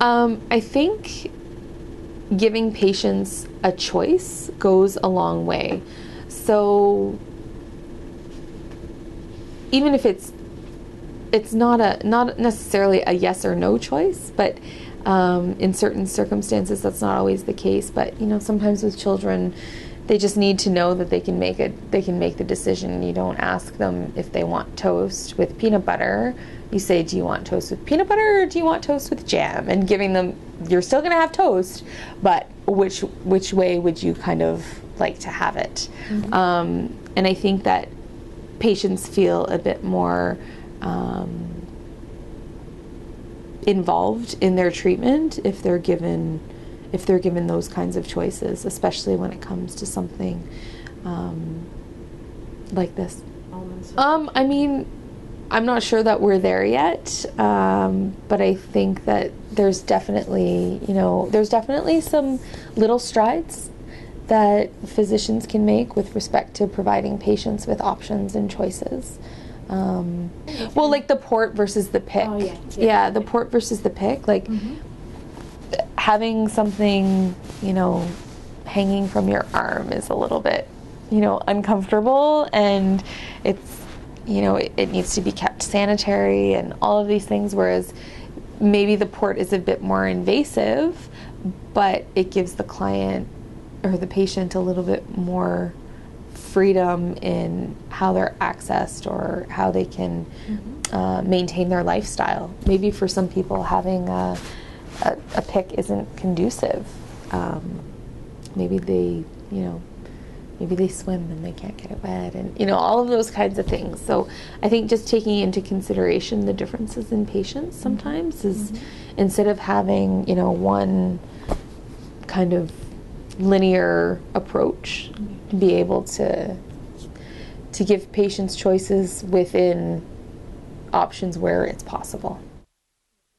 I think giving patients a choice goes a long way. So even if it's not necessarily a yes or no choice, but in certain circumstances that's not always the case. But sometimes with children, they just need to know that they can make the decision. You don't ask them if they want toast with peanut butter. You say, do you want toast with peanut butter or do you want toast with jam? And giving them, you're still going to have toast, but which way would you kind of like to have it? Mm-hmm. And I think that patients feel a bit more involved in their treatment if they're given those kinds of choices, especially when it comes to something like this. I mean, I'm not sure that we're there yet, but I think that there's definitely some little strides that physicians can make with respect to providing patients with options and choices. Well, like the port versus the pick. Oh, yeah, the port versus the pick. Like having something, hanging from your arm is a little bit, uncomfortable, and it's, it needs to be kept sanitary and all of these things, whereas maybe the port is a bit more invasive, but it gives the client or the patient a little bit more freedom in how they're accessed or how they can maintain their lifestyle. Maybe for some people having a pick isn't conducive. Maybe they swim and they can't get it wet, and all of those kinds of things. So I think just taking into consideration the differences in patients sometimes is, instead of having one kind of linear approach, to be able to give patients choices within options where it's possible.